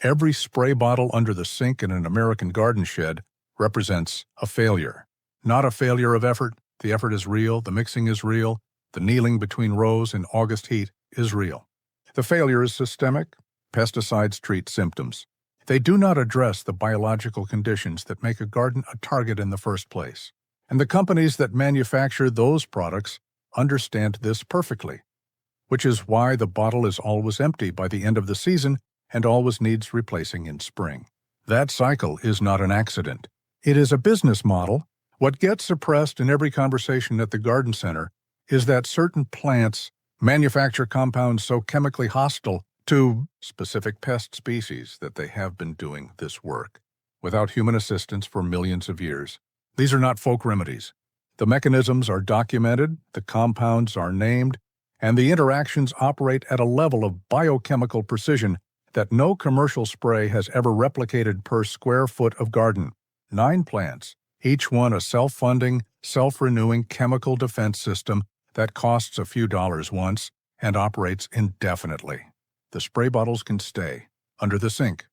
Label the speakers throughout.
Speaker 1: Every spray bottle under the sink in an American garden shed represents a failure. Not a failure of effort. The effort is real, the mixing is real, the kneeling between rows in August heat is real. The failure is systemic. Pesticides treat symptoms. They do not address the biological conditions that make a garden a target in the first place. And the companies that manufacture those products understand this perfectly, which is why the bottle is always empty by the end of the season and always needs replacing in spring. That cycle is not an accident. It is a business model. What gets suppressed in every conversation at the garden center is that certain plants manufacture compounds so chemically hostile to specific pest species that they have been doing this work without human assistance for millions of years. These are not folk remedies. The mechanisms are documented, the compounds are named, and the interactions operate at a level of biochemical precision that no commercial spray has ever replicated per square foot of garden. 9 plants, each one a self-funding, self-renewing chemical defense system that costs a few dollars once and operates indefinitely. The spray bottles can stay under the sink.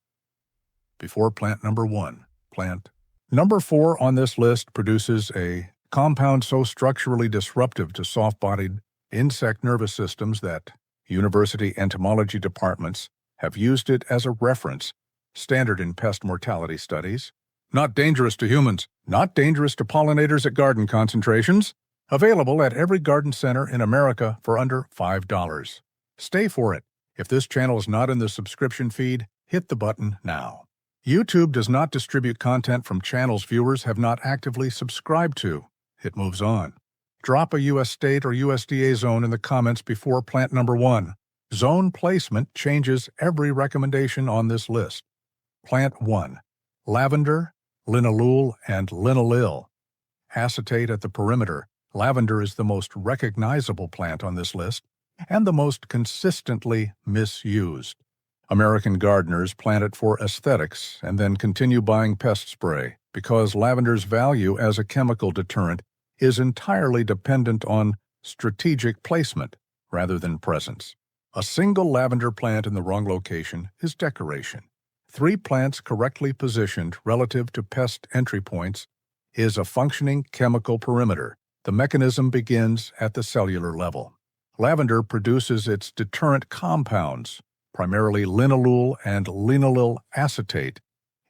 Speaker 1: Before plant number 1, plant number 4 on this list produces a compound so structurally disruptive to soft-bodied insect nervous systems that university entomology departments have used it as a reference, standard in pest mortality studies. Not dangerous to humans, not dangerous to pollinators at garden concentrations. Available at every garden center in America for under $5. Stay for it. If this channel is not in the subscription feed, hit the button now. YouTube does not distribute content from channels viewers have not actively subscribed to. It moves on. Drop a U.S. state or USDA zone in the comments before plant number 1. Zone placement changes every recommendation on this list. Plant 1. Lavender, linalool, and linalool. Acetate at the perimeter. Lavender is the most recognizable plant on this list and the most consistently misused. American gardeners plant it for aesthetics and then continue buying pest spray because lavender's value as a chemical deterrent is entirely dependent on strategic placement rather than presence. A single lavender plant in the wrong location is decoration. 3 plants correctly positioned relative to pest entry points is a functioning chemical perimeter. The mechanism begins at the cellular level. Lavender produces its deterrent compounds, primarily linalool and linalool acetate,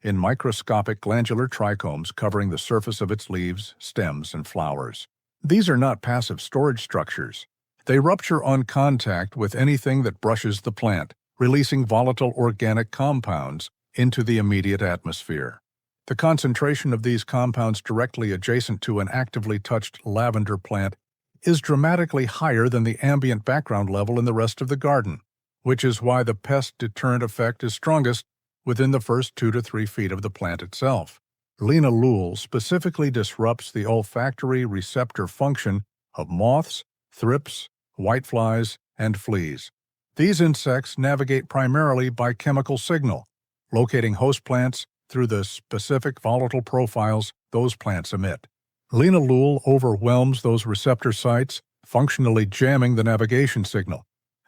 Speaker 1: in microscopic glandular trichomes covering the surface of its leaves, stems, and flowers. These are not passive storage structures. They rupture on contact with anything that brushes the plant, releasing volatile organic compounds into the immediate atmosphere. The concentration of these compounds directly adjacent to an actively touched lavender plant is dramatically higher than the ambient background level in the rest of the garden, which is why the pest deterrent effect is strongest within the first 2 to 3 feet of the plant itself. Linalool specifically disrupts the olfactory receptor function of moths, thrips, whiteflies, and fleas. These insects navigate primarily by chemical signal, locating host plants through the specific volatile profiles those plants emit. Linalool overwhelms those receptor sites, functionally jamming the navigation signal.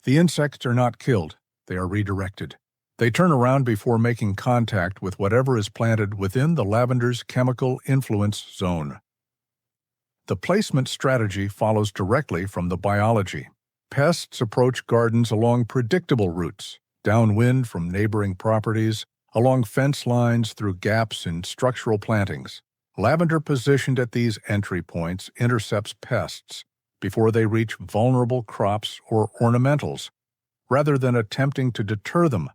Speaker 1: The insects are not killed, they are redirected. They turn around before making contact with whatever is planted within the lavender's chemical influence zone. The placement strategy follows directly from the biology. Pests approach gardens along predictable routes, downwind from neighboring properties, along fence lines, through gaps in structural plantings. Lavender positioned at these entry points intercepts pests before they reach vulnerable crops or ornamentals, rather than attempting to deter them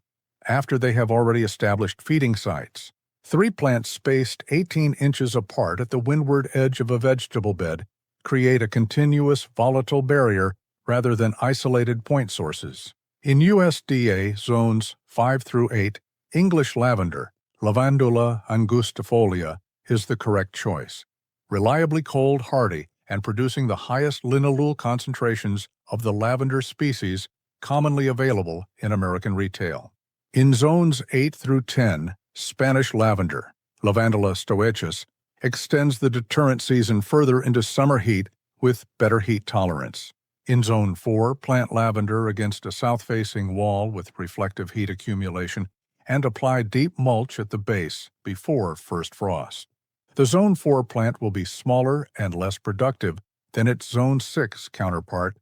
Speaker 1: after they have already established feeding sites. 3 plants spaced 18 inches apart at the windward edge of a vegetable bed create a continuous volatile barrier rather than isolated point sources. In USDA zones 5 through 8, English lavender, Lavandula angustifolia, is the correct choice. Reliably cold hardy and producing the highest linalool concentrations of the lavender species commonly available in American retail. In zones 8 through 10, Spanish lavender, Lavandula stoicus, extends the deterrent season further into summer heat with better heat tolerance. In Zone 4, plant lavender against a south-facing wall with reflective heat accumulation and apply deep mulch at the base before first frost. The Zone 4 plant will be smaller and less productive than its Zone 6 counterpart,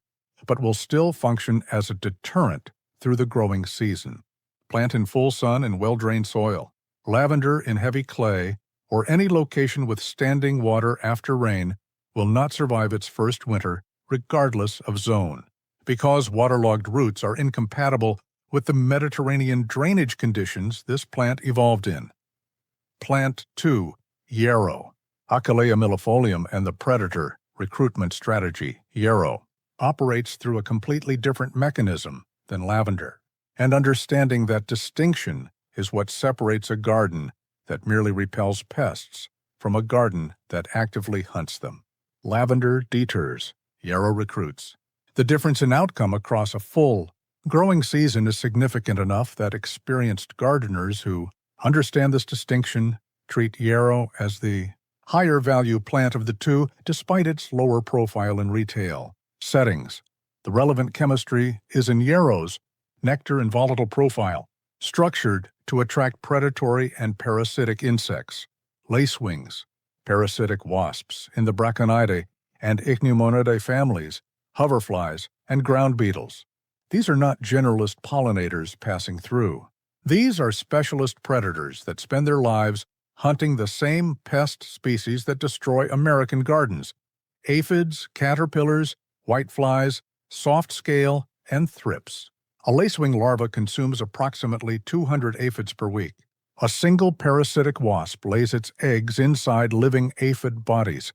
Speaker 1: but will still function as a deterrent through the growing season. Plant in full sun and well-drained soil, lavender in heavy clay, or any location with standing water after rain will not survive its first winter regardless of zone, because waterlogged roots are incompatible with the Mediterranean drainage conditions this plant evolved in. Plant 2, yarrow, Achillea millefolium, and the predator recruitment strategy, yarrow, operates through a completely different mechanism than lavender, and understanding that distinction is what separates a garden that merely repels pests from a garden that actively hunts them. Lavender deters, yarrow recruits. The difference in outcome across a full, growing season is significant enough that experienced gardeners who understand this distinction treat yarrow as the higher value plant of the two despite its lower profile in retail settings. The relevant chemistry is in yarrow's nectar and volatile profile, structured to attract predatory and parasitic insects, lacewings, parasitic wasps in the Braconidae and Ichneumonidae families, hoverflies, and ground beetles. These are not generalist pollinators passing through. These are specialist predators that spend their lives hunting the same pest species that destroy American gardens: aphids, caterpillars, whiteflies, soft scale, and thrips. A lacewing larva consumes approximately 200 aphids per week. A single parasitic wasp lays its eggs inside living aphid bodies.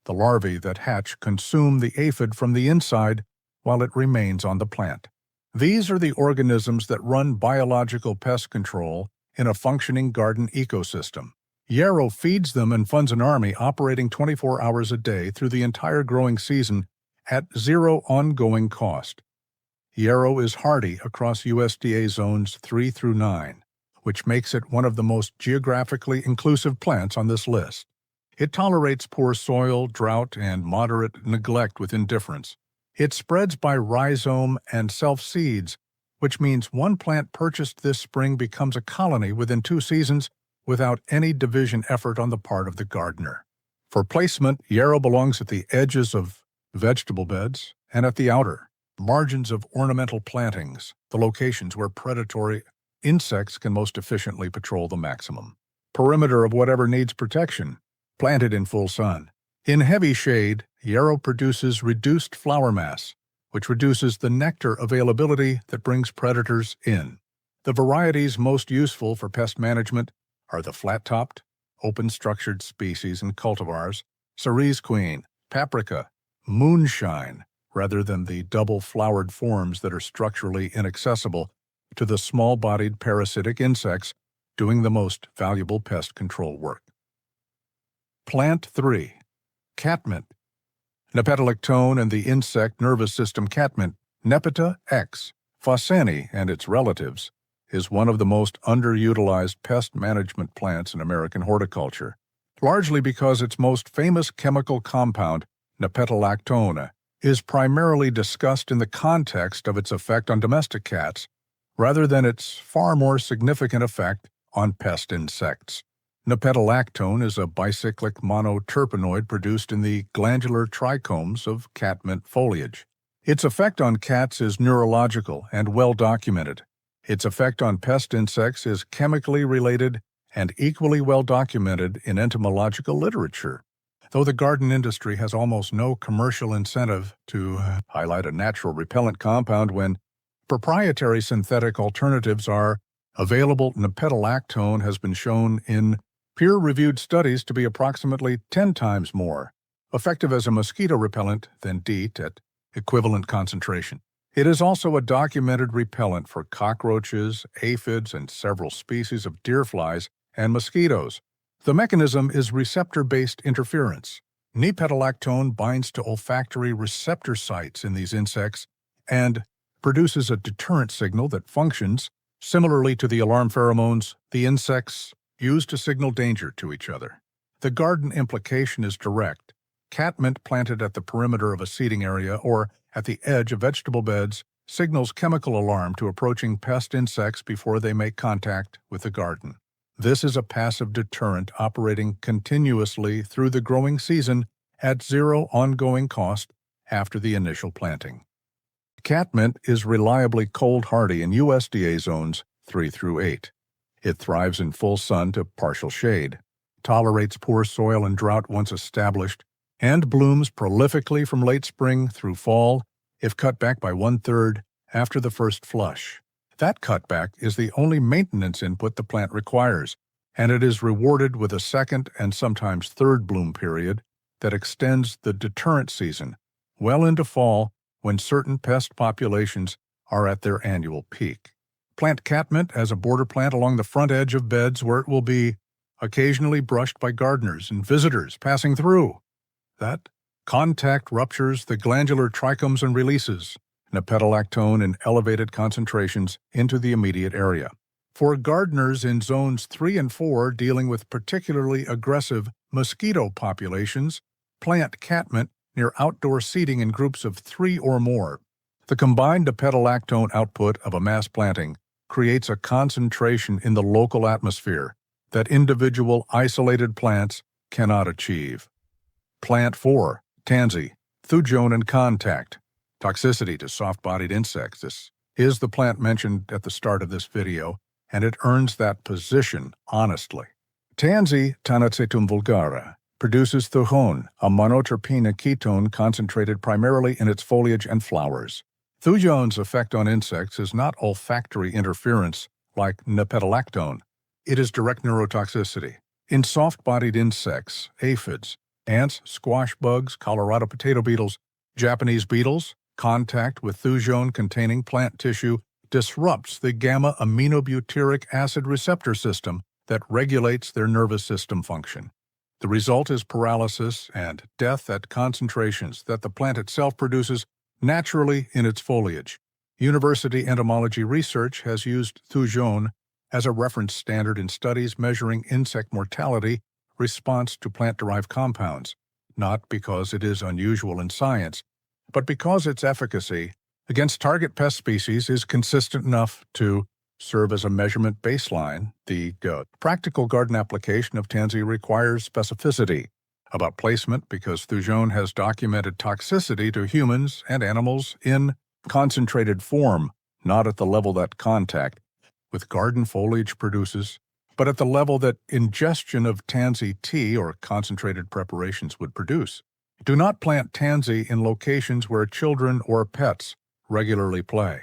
Speaker 1: The larvae that hatch consume the aphid from the inside while it remains on the plant. These are the organisms that run biological pest control in a functioning garden ecosystem. Yarrow feeds them and funds an army operating 24 hours a day through the entire growing season at zero ongoing cost. Yarrow is hardy across USDA zones 3 through 9, which makes it one of the most geographically inclusive plants on this list. It tolerates poor soil, drought, and moderate neglect with indifference. It spreads by rhizome and self-seeds, which means one plant purchased this spring becomes a colony within 2 seasons without any division effort on the part of the gardener. For placement, yarrow belongs at the edges of vegetable beds and at the outer margins of ornamental plantings, the locations where predatory insects can most efficiently patrol the maximum perimeter of whatever needs protection. Planted in full sun. In heavy shade, yarrow produces reduced flower mass, which reduces the nectar availability that brings predators in. The varieties most useful for pest management are the flat-topped, open-structured species and cultivars, cerise queen, paprika, moonshine, rather than the double-flowered forms that are structurally inaccessible to the small-bodied parasitic insects doing the most valuable pest control work. Plant 3. Catmint. Nepetalactone and the insect nervous system catmint, Nepeta X. Fossani and its relatives, is one of the most underutilized pest management plants in American horticulture, largely because its most famous chemical compound, nepetalactone, is primarily discussed in the context of its effect on domestic cats, rather than its far more significant effect on pest insects. Nepetalactone is a bicyclic monoterpenoid produced in the glandular trichomes of catmint foliage. Its effect on cats is neurological and well documented. Its effect on pest insects is chemically related and equally well documented in entomological literature. Though the garden industry has almost no commercial incentive to highlight a natural repellent compound when proprietary synthetic alternatives are available, nepetalactone has been shown in peer-reviewed studies to be approximately 10 times more effective as a mosquito repellent than DEET at equivalent concentration. It is also a documented repellent for cockroaches, aphids, and several species of deer flies and mosquitoes. The mechanism is receptor-based interference. Nepetalactone binds to olfactory receptor sites in these insects and produces a deterrent signal that functions similarly to the alarm pheromones the insects use to signal danger to each other. The garden implication is direct. Catmint planted at the perimeter of a seeding area or at the edge of vegetable beds signals chemical alarm to approaching pest insects before they make contact with the garden. This is a passive deterrent operating continuously through the growing season at zero ongoing cost after the initial planting. Catmint is reliably cold-hardy in USDA zones 3 through 8. It thrives in full sun to partial shade, tolerates poor soil and drought once established, and blooms prolifically from late spring through fall if cut back by 1/3 after the first flush. That cutback is the only maintenance input the plant requires, and it is rewarded with a second and sometimes third bloom period that extends the deterrent season well into fall when certain pest populations are at their annual peak. Plant catmint as a border plant along the front edge of beds where it will be occasionally brushed by gardeners and visitors passing through. That contact ruptures the glandular trichomes and releases nepetalactone in elevated concentrations into the immediate area. For gardeners in zones 3 and 4 dealing with particularly aggressive mosquito populations, plant catmint near outdoor seating in groups of 3 or more. The combined nepetalactone output of a mass planting creates a concentration in the local atmosphere that individual isolated plants cannot achieve. Plant 4, tansy, thujone and contact. Toxicity to soft-bodied insects. This is the plant mentioned at the start of this video, and it earns that position honestly. Tansy, Tanacetum vulgare, produces thujone, a monoterpene ketone concentrated primarily in its foliage and flowers. Thujone's effect on insects is not olfactory interference like nepetalactone. It is direct neurotoxicity. In soft-bodied insects, aphids, ants, squash bugs, Colorado potato beetles, Japanese beetles, contact with thujone-containing plant tissue disrupts the gamma-aminobutyric acid receptor system that regulates their nervous system function. The result is paralysis and death at concentrations that the plant itself produces naturally in its foliage. University entomology research has used thujone as a reference standard in studies measuring insect mortality response to plant-derived compounds, not because it is unusual in science, but because its efficacy against target pest species is consistent enough to serve as a measurement baseline. The practical garden application of tansy requires specificity about placement because thujone has documented toxicity to humans and animals in concentrated form, not at the level that contact with garden foliage produces, but at the level that ingestion of tansy tea or concentrated preparations would produce. Do not plant tansy in locations where children or pets regularly play.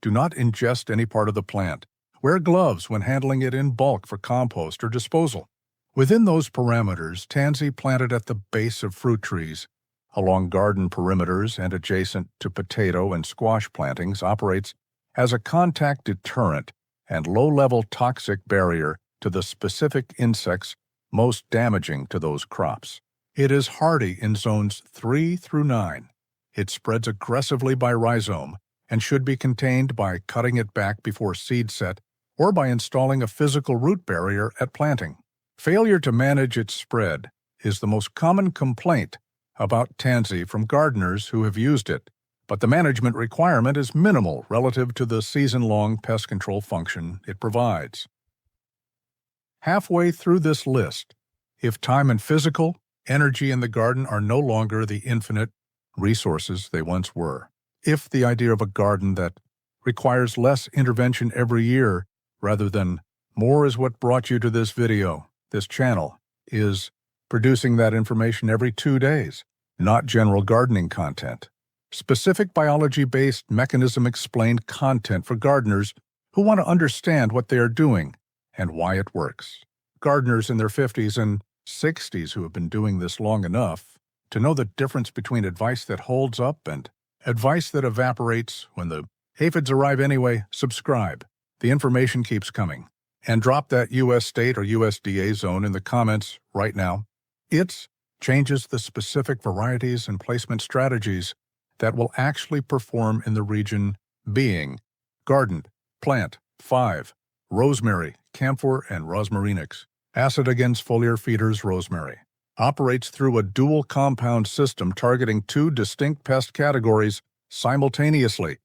Speaker 1: Do not ingest any part of the plant. Wear gloves when handling it in bulk for compost or disposal. Within those parameters, tansy planted at the base of fruit trees, along garden perimeters and adjacent to potato and squash plantings operates as a contact deterrent and low-level toxic barrier to the specific insects most damaging to those crops. It is hardy in zones 3 through 9. It spreads aggressively by rhizome and should be contained by cutting it back before seed set or by installing a physical root barrier at planting. Failure to manage its spread is the most common complaint about tansy from gardeners who have used it, but the management requirement is minimal relative to the season-long pest control function it provides. Halfway through this list, if time and physical energy in the garden are no longer the infinite resources they once were, if the idea of a garden that requires less intervention every year rather than more is what brought you to this video, this channel, is producing that information every 2 days, not general gardening content. Specific biology-based mechanism-explained content for gardeners who want to understand what they are doing and why it works. Gardeners in their 50s and 60s who have been doing this long enough to know the difference between advice that holds up and advice that evaporates when the aphids arrive anyway. Subscribe. The information keeps coming. And drop that US state or USDA zone in the comments right now. It changes the specific varieties and placement strategies that will actually perform in the region being gardened, plant, 5, rosemary, camphor, and rosmarinix. Acid against foliar feeders rosemary. Operates through a dual compound system targeting 2 distinct pest categories simultaneously.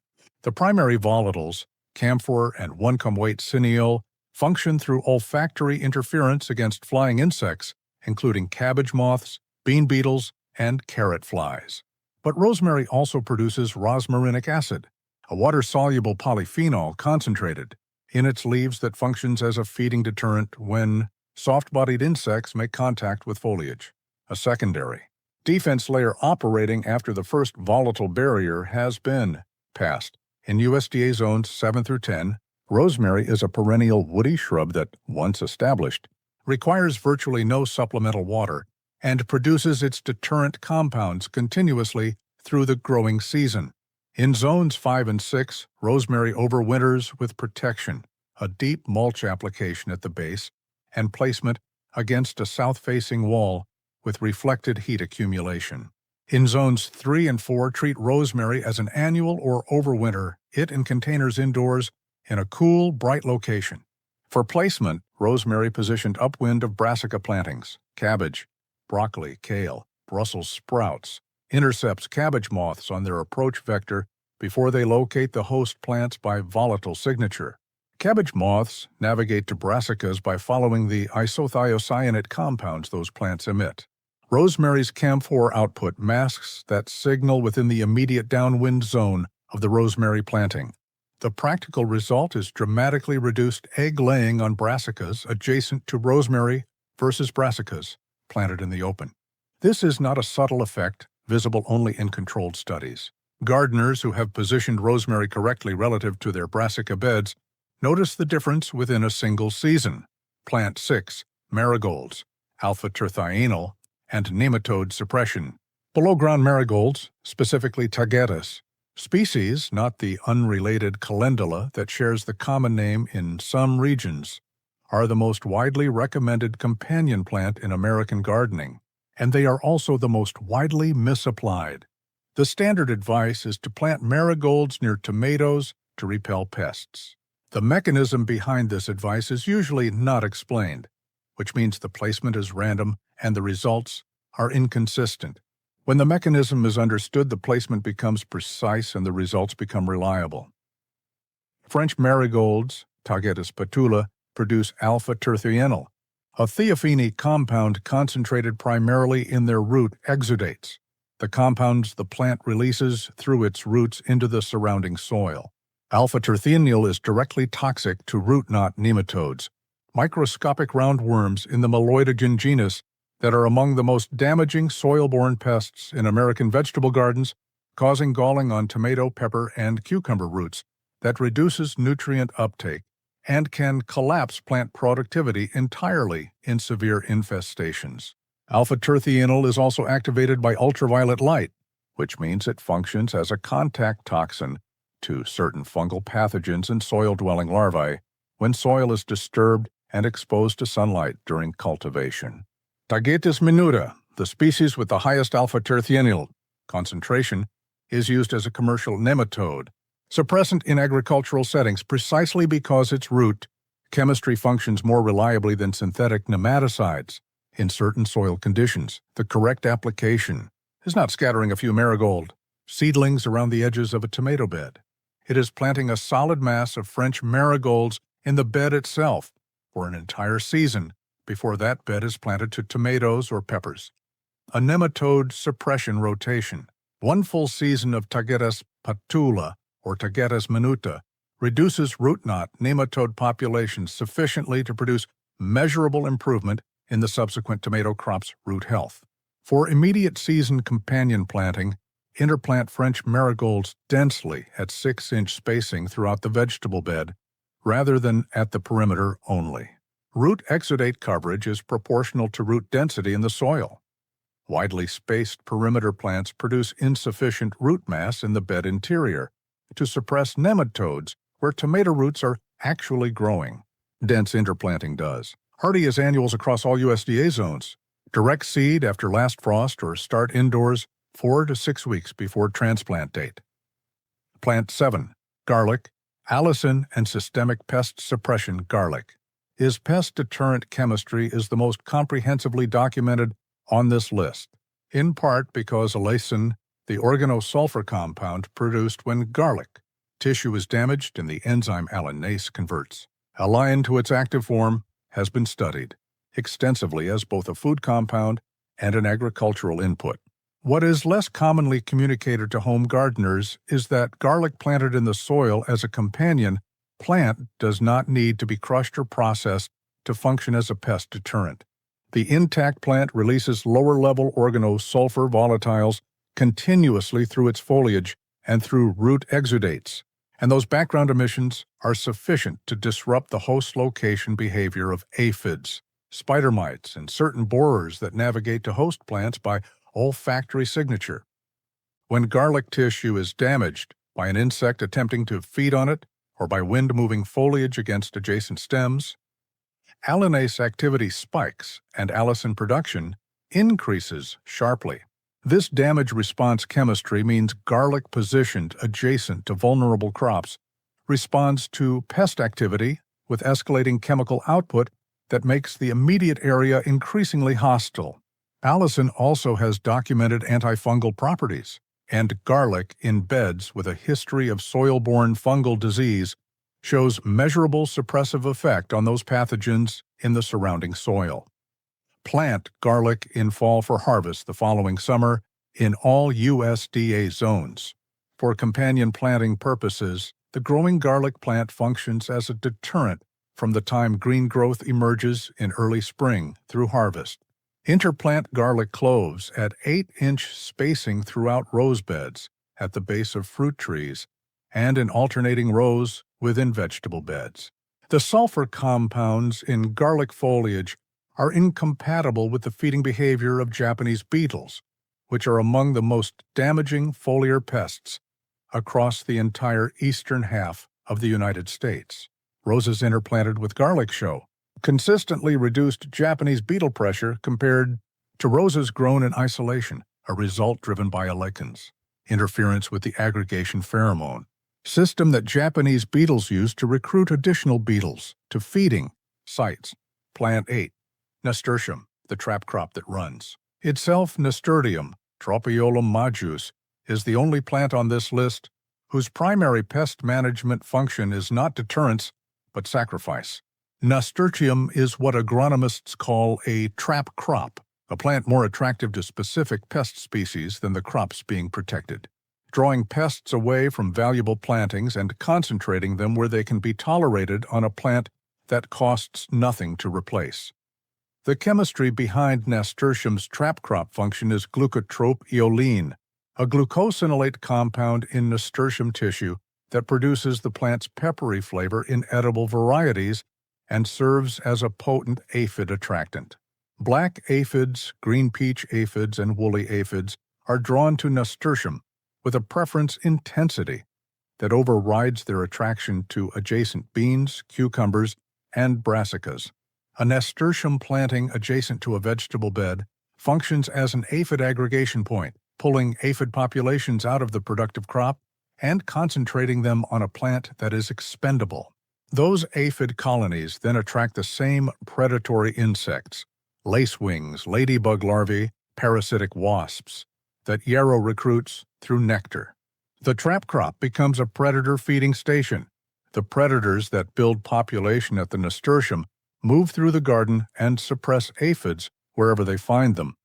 Speaker 1: The primary volatiles, camphor and 1-cum-weight cineole, function through olfactory interference against flying insects, including cabbage moths, bean beetles, and carrot flies. But rosemary also produces rosmarinic acid, a water-soluble polyphenol concentrated in its leaves that functions as a feeding deterrent when soft-bodied insects make contact with foliage. A secondary defense layer operating after the first volatile barrier has been passed. In USDA zones 7 through 10, rosemary is a perennial woody shrub that, once established, requires virtually no supplemental water and produces its deterrent compounds continuously through the growing season. In zones 5 and 6, rosemary overwinters with protection, a deep mulch application at the base, and placement against a south-facing wall with reflected heat accumulation. In zones 3 and 4, treat rosemary as an annual or overwinter it in containers indoors in a cool, bright location. For placement, rosemary positioned upwind of brassica plantings, cabbage, broccoli, kale, Brussels sprouts, intercepts cabbage moths on their approach vector before they locate the host plants by volatile signature. Cabbage moths navigate to brassicas by following the isothiocyanate compounds those plants emit. Rosemary's camphor output masks that signal within the immediate downwind zone of the rosemary planting. The practical result is dramatically reduced egg laying on brassicas adjacent to rosemary versus brassicas planted in the open. This is not a subtle effect visible only in controlled studies. Gardeners who have positioned rosemary correctly relative to their brassica beds notice the difference within a single season. Plant 6, marigolds, alpha-terthianol, and nematode suppression. Below-ground marigolds, specifically tagetes, species, not the unrelated calendula that shares the common name in some regions, are the most widely recommended companion plant in American gardening, and they are also the most widely misapplied. The standard advice is to plant marigolds near tomatoes to repel pests. The mechanism behind this advice is usually not explained, which means the placement is random and the results are inconsistent. When the mechanism is understood, the placement becomes precise and the results become reliable. French marigolds, Tagetes patula, produce alpha-terthianol, a theophene compound concentrated primarily in their root exudates, the compounds the plant releases through its roots into the surrounding soil. Alpha-terthianol is directly toxic to root knot nematodes, microscopic roundworms in the Meloidogen genus that are among the most damaging soil-borne pests in American vegetable gardens, causing galling on tomato, pepper, and cucumber roots that reduces nutrient uptake and can collapse plant productivity entirely in severe infestations. Alpha-terthianol is also activated by ultraviolet light, which means it functions as a contact toxin to certain fungal pathogens and soil-dwelling larvae when soil is disturbed and exposed to sunlight during cultivation. Tagetes minuta, the species with the highest alpha-terthianol concentration, is used as a commercial nematode, suppressant in agricultural settings precisely because its root chemistry functions more reliably than synthetic nematicides. In certain soil conditions, the correct application is not scattering a few marigold seedlings around the edges of a tomato bed. It is planting a solid mass of French marigolds in the bed itself for an entire season before that bed is planted to tomatoes or peppers. A nematode suppression rotation. One full season of Tagetes patula or Tagetes minuta reduces root knot nematode populations sufficiently to produce measurable improvement in the subsequent tomato crop's root health. For immediate season companion planting, interplant French marigolds densely at 6-inch spacing throughout the vegetable bed, rather than at the perimeter only. Root exudate coverage is proportional to root density in the soil. Widely spaced perimeter plants produce insufficient root mass in the bed interior to suppress nematodes where tomato roots are actually growing. Dense interplanting does. Hardy as annuals across all USDA zones. Direct seed after last frost or start indoors 4 to 6 weeks before transplant date. Plant 7. Garlic, allicin and systemic pest suppression garlic. Is pest deterrent chemistry is the most comprehensively documented on this list, in part because allicin, the organosulfur compound produced when garlic, Tissue is damaged and the enzyme allinase converts. Align to its active form has been studied extensively as both a food compound and an agricultural input. What is less commonly communicated to home gardeners is that garlic planted in the soil as a companion plant does not need to be crushed or processed to function as a pest deterrent. The intact plant releases lower-level organosulfur volatiles continuously through its foliage and through root exudates, and those background emissions are sufficient to disrupt the host location behavior of aphids, spider mites, and certain borers that navigate to host plants by olfactory signature. When garlic tissue is damaged by an insect attempting to feed on it or by wind-moving foliage against adjacent stems, allinase activity spikes and allicin production increases sharply. This damage response chemistry means garlic positioned adjacent to vulnerable crops responds to pest activity with escalating chemical output that makes the immediate area increasingly hostile. Allicin also has documented antifungal properties, and garlic in beds with a history of soil-borne fungal disease shows measurable suppressive effect on those pathogens in the surrounding soil. Plant garlic in fall for harvest the following summer in all USDA zones. For companion planting purposes, the growing garlic plant functions as a deterrent from the time green growth emerges in early spring through harvest. Interplant garlic cloves at 8-inch spacing throughout rose beds, at the base of fruit trees, and in alternating rows within vegetable beds. The sulfur compounds in garlic foliage are incompatible with the feeding behavior of Japanese beetles, which are among the most damaging foliar pests across the entire eastern half of the United States. Roses interplanted with garlic show consistently reduced Japanese beetle pressure compared to roses grown in isolation, a result driven by lichens, interference with the aggregation pheromone, system that Japanese beetles use to recruit additional beetles to feeding sites. Plant 8. Nasturtium, the trap crop that runs. Itself Nasturtium, Tropaeolum majus, is the only plant on this list whose primary pest management function is not deterrence, but sacrifice. Nasturtium is what agronomists call a trap crop, a plant more attractive to specific pest species than the crops being protected, drawing pests away from valuable plantings and concentrating them where they can be tolerated on a plant that costs nothing to replace. The chemistry behind nasturtium's trap crop function is glucotropiolene, a glucosinolate compound in nasturtium tissue that produces the plant's peppery flavor in edible varieties and serves as a potent aphid attractant. Black aphids, green peach aphids, and woolly aphids are drawn to nasturtium with a preference intensity that overrides their attraction to adjacent beans, cucumbers, and brassicas. A nasturtium planting adjacent to a vegetable bed functions as an aphid aggregation point, pulling aphid populations out of the productive crop and concentrating them on a plant that is expendable. Those aphid colonies then attract the same predatory insects, lacewings, ladybug larvae, parasitic wasps, that yarrow recruits through nectar. The trap crop becomes a predator feeding station. The predators that build population at the nasturtium move through the garden and suppress aphids wherever they find them.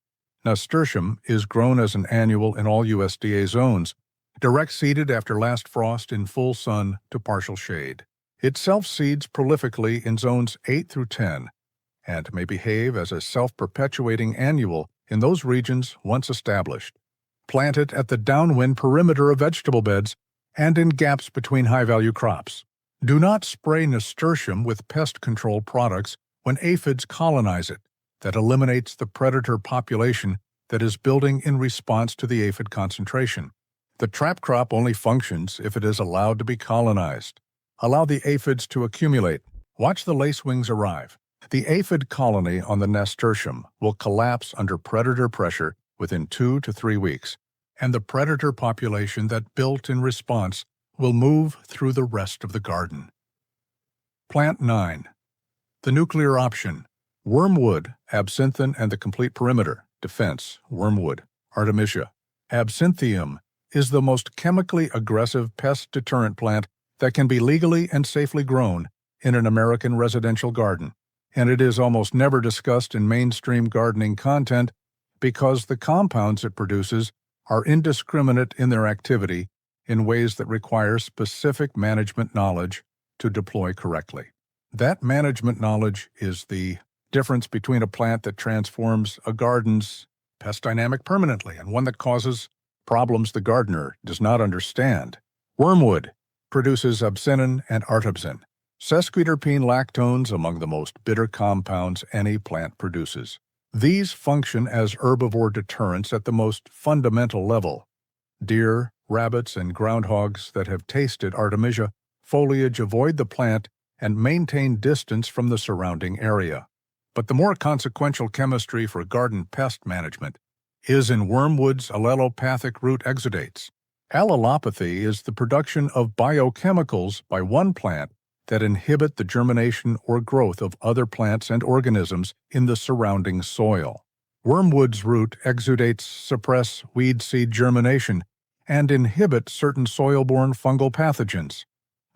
Speaker 1: Nasturtium is grown as an annual in all USDA zones, direct seeded after last frost in full sun to partial shade. It self-seeds prolifically in zones 8 through 10 and may behave as a self-perpetuating annual in those regions once established. Plant it at the downwind perimeter of vegetable beds and in gaps between high-value crops. Do not spray nasturtium with pest control products when aphids colonize it. That eliminates the predator population that is building in response to the aphid concentration. The trap crop only functions if it is allowed to be colonized. Allow the aphids to accumulate. Watch the lacewings arrive. The aphid colony on the nasturtium will collapse under predator pressure within 2 to 3 weeks, and the predator population that built in response will move through the rest of the garden. Plant 9. The nuclear option. Wormwood, absinthium, and the complete perimeter. Defense, wormwood, artemisia. Absinthium is the most chemically aggressive pest deterrent plant that can be legally and safely grown in an American residential garden, and it is almost never discussed in mainstream gardening content because the compounds it produces are indiscriminate in their activity in ways that require specific management knowledge to deploy correctly. That management knowledge is the difference between a plant that transforms a garden's pest dynamic permanently and one that causes problems the gardener does not understand. Wormwood produces abscinin and artebsin, sesquiterpene lactones among the most bitter compounds any plant produces. These function as herbivore deterrents at the most fundamental level. Deer, rabbits, and groundhogs that have tasted Artemisia foliage avoid the plant and maintain distance from the surrounding area. But the more consequential chemistry for garden pest management is in wormwood's allelopathic root exudates. Allelopathy is the production of biochemicals by one plant that inhibit the germination or growth of other plants and organisms in the surrounding soil. Wormwood's root exudates suppress weed seed germination and inhibit certain soil-borne fungal pathogens,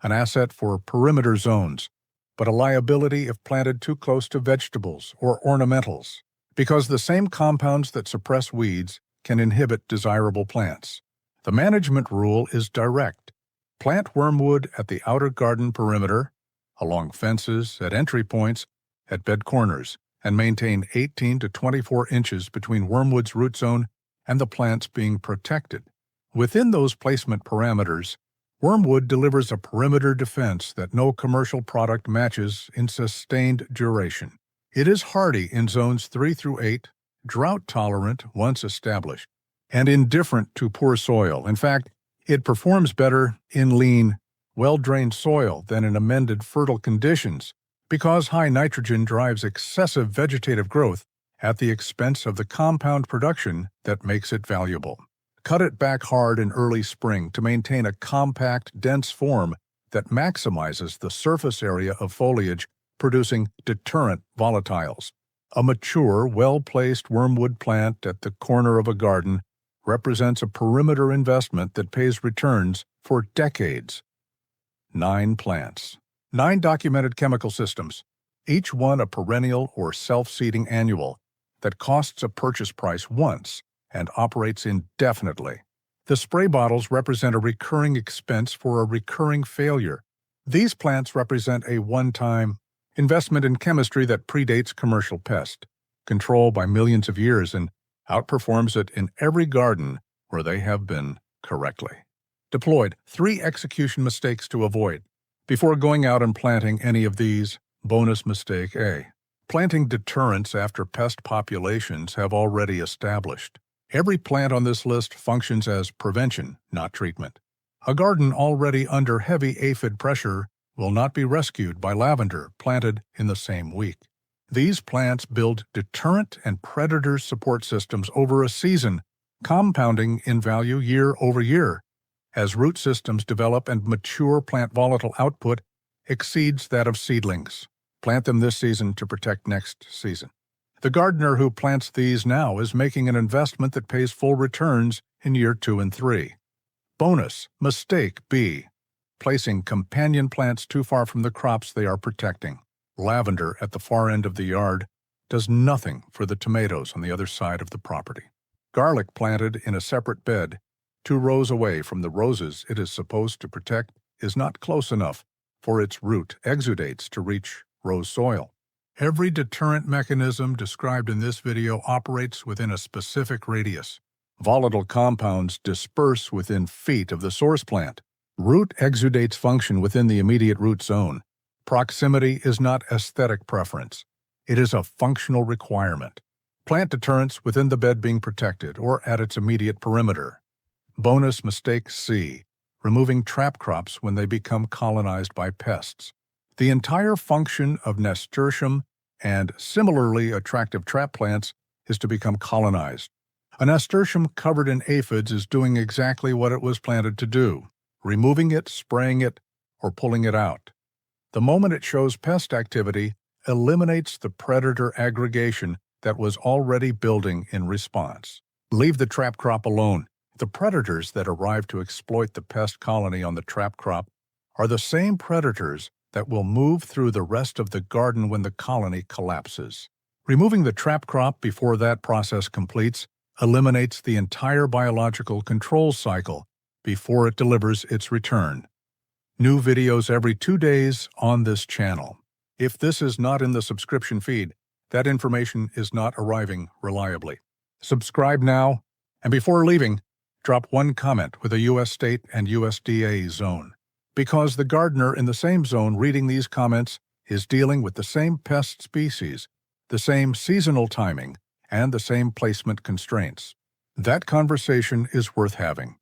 Speaker 1: an asset for perimeter zones, but a liability if planted too close to vegetables or ornamentals, because the same compounds that suppress weeds can inhibit desirable plants. The management rule is direct. Plant wormwood at the outer garden perimeter, along fences, at entry points, at bed corners, and maintain 18 to 24 inches between wormwood's root zone and the plants being protected. Within those placement parameters, wormwood delivers a perimeter defense that no commercial product matches in sustained duration. It is hardy in zones 3 through 8, drought-tolerant once established, and indifferent to poor soil. In fact, it performs better in lean, well-drained soil than in amended fertile conditions because high nitrogen drives excessive vegetative growth at the expense of the compound production that makes it valuable. Cut it back hard in early spring to maintain a compact, dense form that maximizes the surface area of foliage, producing deterrent volatiles. A mature, well-placed wormwood plant at the corner of a garden represents a perimeter investment that pays returns for decades. 9 plants. 9 documented chemical systems, each one a perennial or self-seeding annual that costs a purchase price once and operates indefinitely. The spray bottles represent a recurring expense for a recurring failure. These plants represent a one-time investment in chemistry that predates commercial pest control by millions of years and outperforms it in every garden where they have been correctly deployed. 3 execution mistakes to avoid before going out and planting any of these. Bonus mistake A. Planting deterrents after pest populations have already established. Every plant on this list functions as prevention, not treatment. A garden already under heavy aphid pressure will not be rescued by lavender planted in the same week. These plants build deterrent and predator support systems over a season, compounding in value year over year. As root systems develop and mature, plant volatile output exceeds that of seedlings. Plant them this season to protect next season. The gardener who plants these now is making an investment that pays full returns in year 2 and 3. Bonus mistake B. Placing companion plants too far from the crops they are protecting. Lavender at the far end of the yard does nothing for the tomatoes on the other side of the property. Garlic planted in a separate bed 2 rows away from the roses it is supposed to protect is not close enough for its root exudates to reach rose soil. Every deterrent mechanism described in this video operates within a specific radius. Volatile compounds disperse within feet of the source plant. Root exudates function within the immediate root zone. Proximity is not aesthetic preference. It is a functional requirement. Plant deterrents within the bed being protected or at its immediate perimeter. Bonus mistake C. Removing trap crops when they become colonized by pests. The entire function of nasturtium and similarly attractive trap plants is to become colonized. A nasturtium covered in aphids is doing exactly what it was planted to do, removing it, spraying it, or pulling it out. The moment it shows pest activity, eliminates the predator aggregation that was already building in response. Leave the trap crop alone. The predators that arrive to exploit the pest colony on the trap crop are the same predators that will move through the rest of the garden when the colony collapses. Removing the trap crop before that process completes eliminates the entire biological control cycle before it delivers its return. New videos every 2 days on this channel. If this is not in the subscription feed, that information is not arriving reliably. Subscribe now, and before leaving, drop one comment with a U.S. state and USDA zone, because the gardener in the same zone reading these comments is dealing with the same pest species, the same seasonal timing, and the same placement constraints. That conversation is worth having.